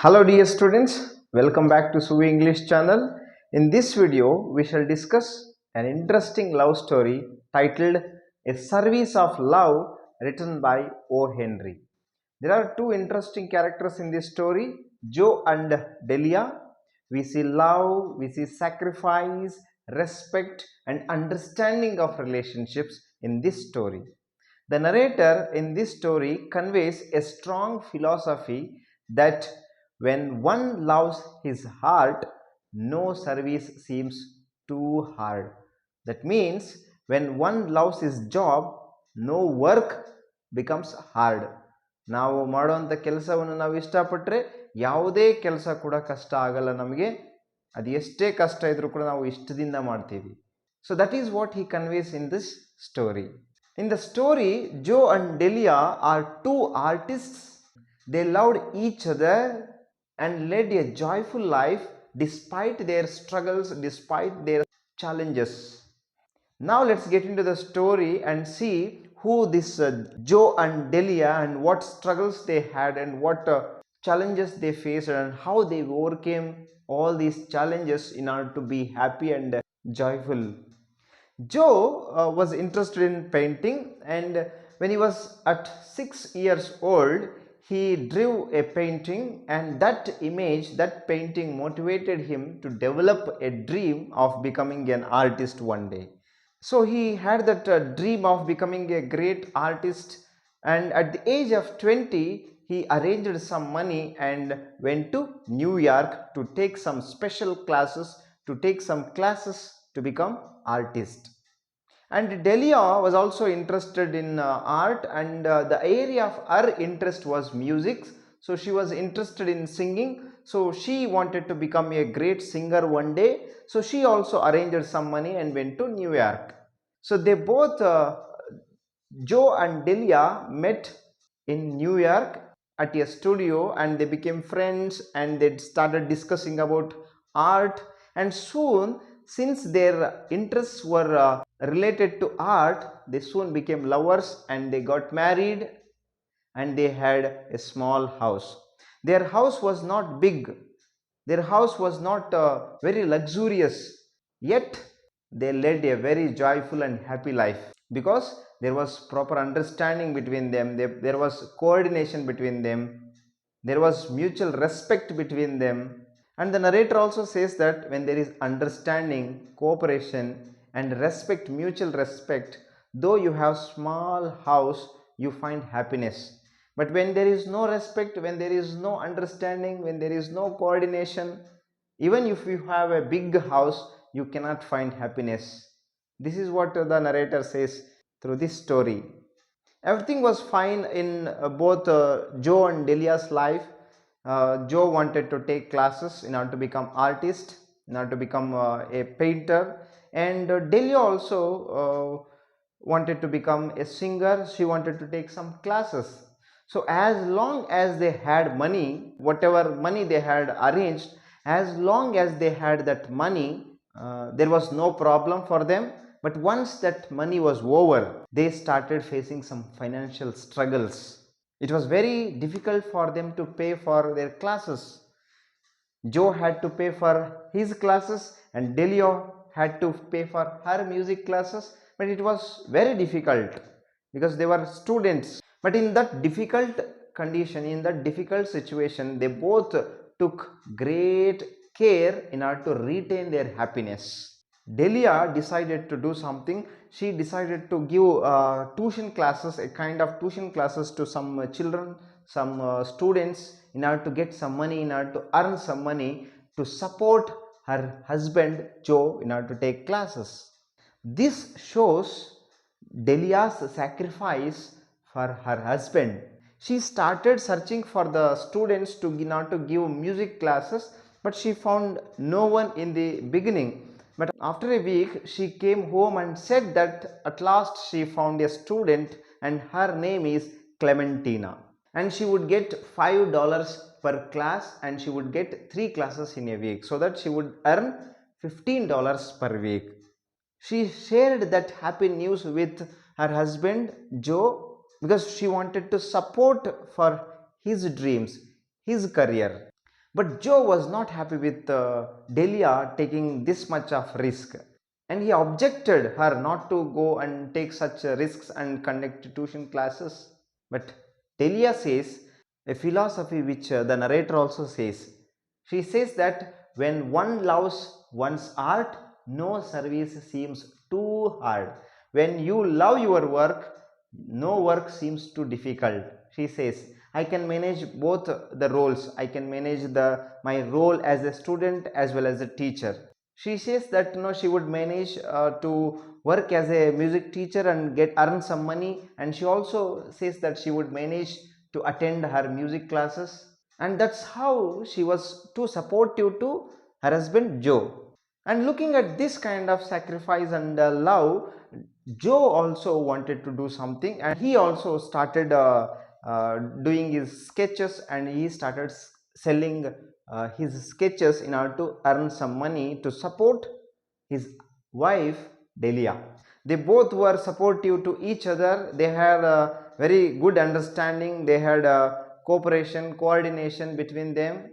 Hello dear students, welcome back to Suvi English channel. In this video, we shall discuss an interesting love story titled A Service of Love written by O. Henry. There are two interesting characters in this story, Joe and Delia. We see love, we see sacrifice, respect and understanding of relationships in this story. The narrator in this story conveys a strong philosophy that when one loves his heart, no service seems too hard. That means when one loves his job, no work becomes hard. ನಾವು ಮಾಡುವಂಥ ಕೆಲಸವನ್ನು ನಾವು ಇಷ್ಟಪಟ್ಟರೆ ಯಾವುದೇ ಕೆಲಸ ಕೂಡ ಕಷ್ಟ ಆಗಲ್ಲ ನಮಗೆ. ಅದು ಎಷ್ಟೇ ಕಷ್ಟ ಇದ್ರೂ ಕೂಡ ನಾವು ಇಷ್ಟದಿಂದ ಮಾಡ್ತೀವಿ. So that is what he conveys in this story. In the story, Joe and Delia are two artists. They loved each other and led a joyful life despite their struggles, despite their challenges. Now let's get into the story and see who this Joe and Delia and what struggles they had and what challenges they faced and how they overcame all these challenges in order to be happy and joyful. Joe was interested in painting, and when he was at 6 years old, he drew a painting, and that image, that painting motivated him to develop a dream of becoming an artist one day. So he had that dream of becoming a great artist, and at the age of 20, he arranged some money and went to New York to take some special classes, to become artist. And Delia was also interested in art, and the area of her interest was music. So she was interested in singing, so she wanted to become a great singer one day. So she also arranged some money and went to New York. So they both Joe and Delia met in New York at a studio, and they became friends and they started discussing about art. And soon, since their interests were related to art, they soon became lovers and they got married and they had a small house. Their house was not big, their house was not very luxurious, yet they led a very joyful and happy life because there was proper understanding between them, there was coordination between them, there was mutual respect between them. And the narrator also says that when there is understanding, cooperation and respect, mutual respect, though you have small house, you find happiness. But when there is no respect, when there is no understanding, when there is no coordination, even if you have a big house, you cannot find happiness. This is what the narrator says through this story. Everything was fine in both Joe and Delia's life. Joe wanted to take classes in order to become artist, in order to become a painter, and Delia also wanted to become a singer. She wanted to take some classes. So as long as they had money, whatever money they had arranged, as long as they had that money, there was no problem for them. But once that money was over, they started facing some financial struggles. It was very difficult for them to pay for their classes. Joe had to pay for his classes and Delio had to pay for her music classes, but it was very difficult because they were students. But in that difficult condition, in that difficult situation, they both took great care in order to retain their happiness. Delia decided to do something. She decided to give tuition classes, a kind of tuition classes to some children, some students, in order to get some money, in order to earn some money to support her husband Joe in order to take classes. This shows Delia's sacrifice for her husband. She started searching for the students to not to give music classes, but she found no one in the beginning. But after a week, she came home and said that at last she found a student and her name is Clementina. And she would get $5 per class and she would get 3 classes in a week, so that she would earn $15 per week. She shared that happy news with her husband Joe because she wanted to support for his dreams, his career. But Joe was not happy with Delia taking this much of risk, and he objected her not to go and take such risks and conduct tuition classes. But Delia says a philosophy which the narrator also says. She says that when one loves one's art, no service seems too hard. When you love your work, no work seems too difficult. She says, I can manage both the roles. I can manage my role as a student as well as a teacher. She says that she would manage to work as a music teacher and get earn some money, and she also says that she would manage to attend her music classes, and that's how she was too supportive to her husband Joe. And looking at this kind of sacrifice and love, Joe also wanted to do something, and he also started doing his sketches, and he started selling his sketches in order to earn some money to support his wife Delia. They both were supportive to each other. They had a very good understanding. They had a cooperation, coordination between them.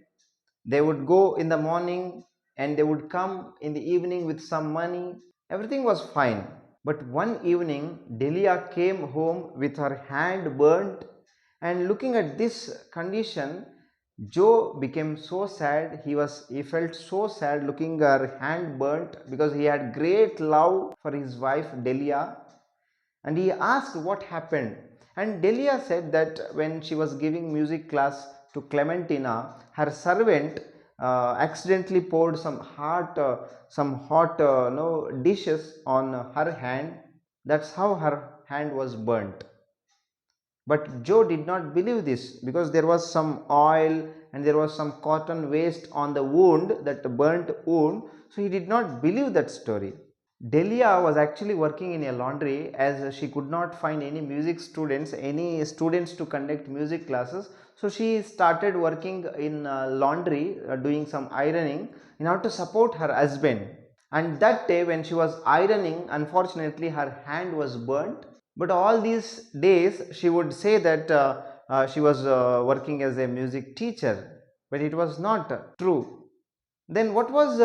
They would go in the morning and they would come in the evening with some money. Everything was fine. But one evening, Delia came home with her hand burnt, and looking at this condition, Joe became so sad. He felt so sad looking her hand burnt, because he had great love for his wife Delia, and he asked what happened. And Delia said that when she was giving music class to Clementina, her servant accidentally poured some hot no dishes on her hand. That's how her hand was burnt. But Joe did not believe this, because there was some oil and there was some cotton waste on the wound, that burnt wound. So he did not believe that story. Delia was actually working in a laundry, as she could not find any students to conduct music classes. So she started working in laundry, doing some ironing in order to support her husband. And that day when she was ironing, unfortunately her hand was burnt. But all these days she would say that she was working as a music teacher, but it was not true. Then what was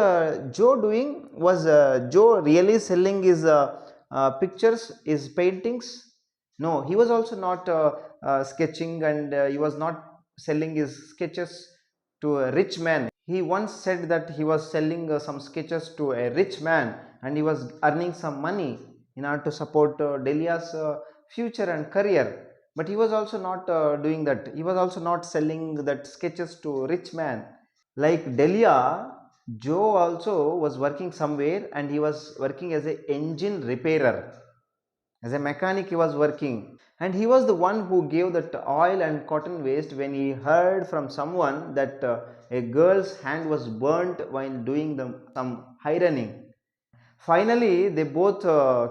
Joe doing? Was Joe really selling his pictures, his paintings? No, he was also not sketching, and he was not selling his sketches to a rich man. He once said that he was selling some sketches to a rich man, and he was earning some money in order to support Delia's future and career. But he was also not doing that. He was also not selling that sketches to rich man. Like Delia, Joe also was working somewhere, and he was working as an engine repairer. As a mechanic he was working, and he was the one who gave that oil and cotton waste when he heard from someone that a girl's hand was burnt while doing some ironing. Finally, they both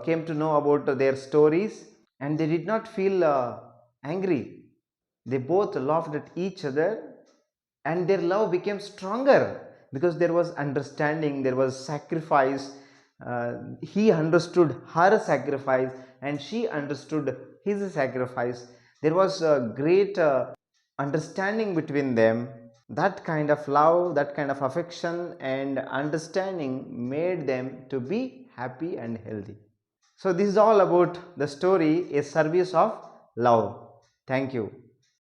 came to know about their stories, and they did not feel angry. They both laughed at each other, and their love became stronger, because there was understanding, there was sacrifice. He understood her sacrifice, and she understood his sacrifice. There was a great understanding between them. That kind of love, that kind of affection and understanding made them to be happy and healthy. So this is all about the story, a service of love. Thank you.